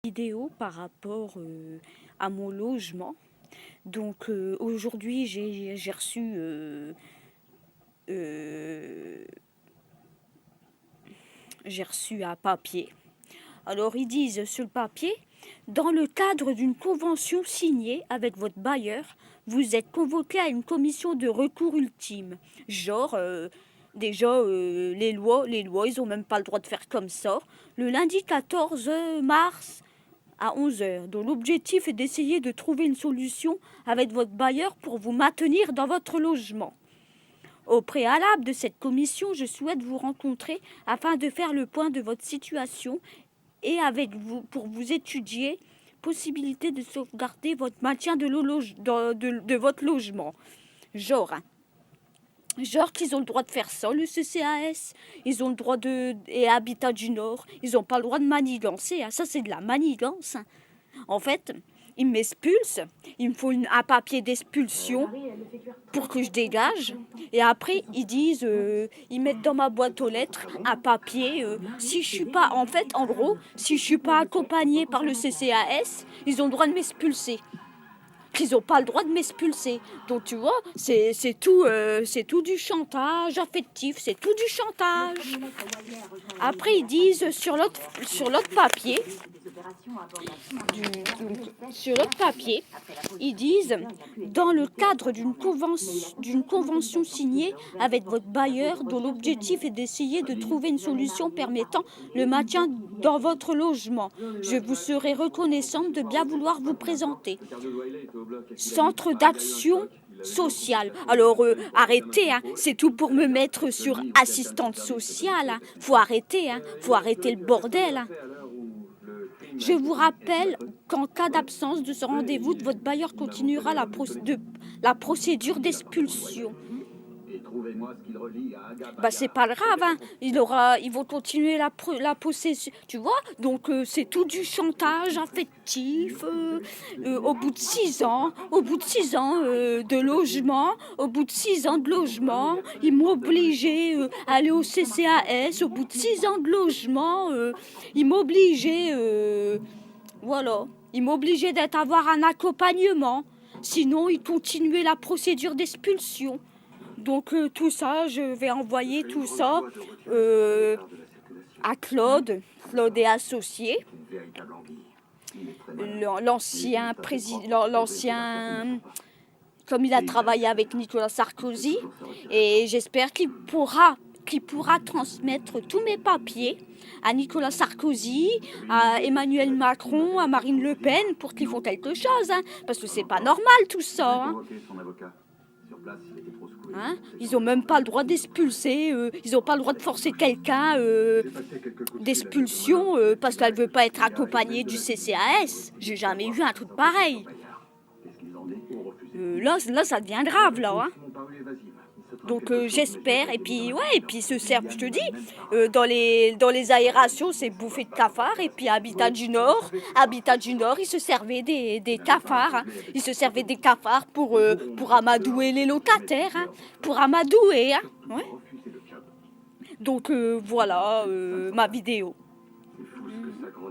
Vidéo par rapport à mon logement. Donc aujourd'hui j'ai reçu un papier. Alors ils disent sur le papier, dans le cadre d'une convention signée avec votre bailleur, vous êtes convoqué à une commission de recours ultime. Genre déjà les lois ils ont même pas le droit de faire comme ça. Le lundi 14 mars à 11 heures. Donc l'objectif est d'essayer de trouver une solution avec votre bailleur pour vous maintenir dans votre logement. Au préalable de cette commission, je souhaite vous rencontrer afin de faire le point de votre situation et avec vous pour vous étudier possibilité de sauvegarder votre maintien de votre logement. Genre qu'ils ont le droit de faire ça, le CCAS, ils ont le droit et Habitat du Nord, ils n'ont pas le droit de manigancer, hein. Ça c'est de la manigance. Hein. En fait, ils m'expulsent, il me faut un papier d'expulsion pour que je dégage, et après ils disent, ils mettent dans ma boîte aux lettres un papier, si je suis pas, en fait, en gros, si je suis pas accompagnée par le CCAS, ils ont le droit de m'expulser. Qu'ils n'ont pas le droit de m'expulser. Donc tu vois, c'est tout du chantage affectif, c'est tout du chantage. Après ils disent sur l'autre papier, ils disent dans le cadre d'une convention signée avec votre bailleur dont l'objectif est d'essayer de trouver une solution permettant le maintien dans votre logement. Je vous serai reconnaissante de bien vouloir vous présenter. Centre d'action sociale. Alors arrêtez, hein. C'est tout pour me mettre sur assistante sociale. Hein. Faut arrêter le bordel. Hein. Je vous rappelle qu'en cas d'absence de ce rendez-vous, votre bailleur continuera la procédure d'expulsion. Bah c'est pas grave, hein. Ils vont continuer la possession, tu vois. Donc c'est tout du chantage affectif. Au bout de 6 ans, de logement, ils m'ont obligé à aller au CCAS. Au bout de 6 ans de logement, ils m'ont obligé, ils m'ont obligé d'avoir un accompagnement. Sinon, ils continuaient la procédure d'expulsion. Donc tout ça, je vais envoyer tout ça à Claude et associé, l'ancien président, comme il a travaillé avec Nicolas Sarkozy, et j'espère qu'il pourra transmettre tous mes papiers à Nicolas Sarkozy, à Emmanuel Macron, à Marine Le Pen, pour qu'ils font quelque chose, hein, parce que c'est pas normal tout ça. Hein. Hein, ils n'ont même pas le droit d'expulser, ils n'ont pas le droit de forcer quelqu'un d'expulsion parce qu'elle ne veut pas être accompagnée du CCAS. J'ai jamais vu un truc pareil. Là, ça devient grave, là. Hein. Donc j'espère, et puis ce cerf, je te dis, dans les aérations, c'est bouffé de cafards, et puis Habitat du Nord, ils se servaient des cafards, hein. Ils se servaient des cafards pour amadouer les locataires, hein. Pour amadouer, hein. Ouais. Donc voilà ma vidéo.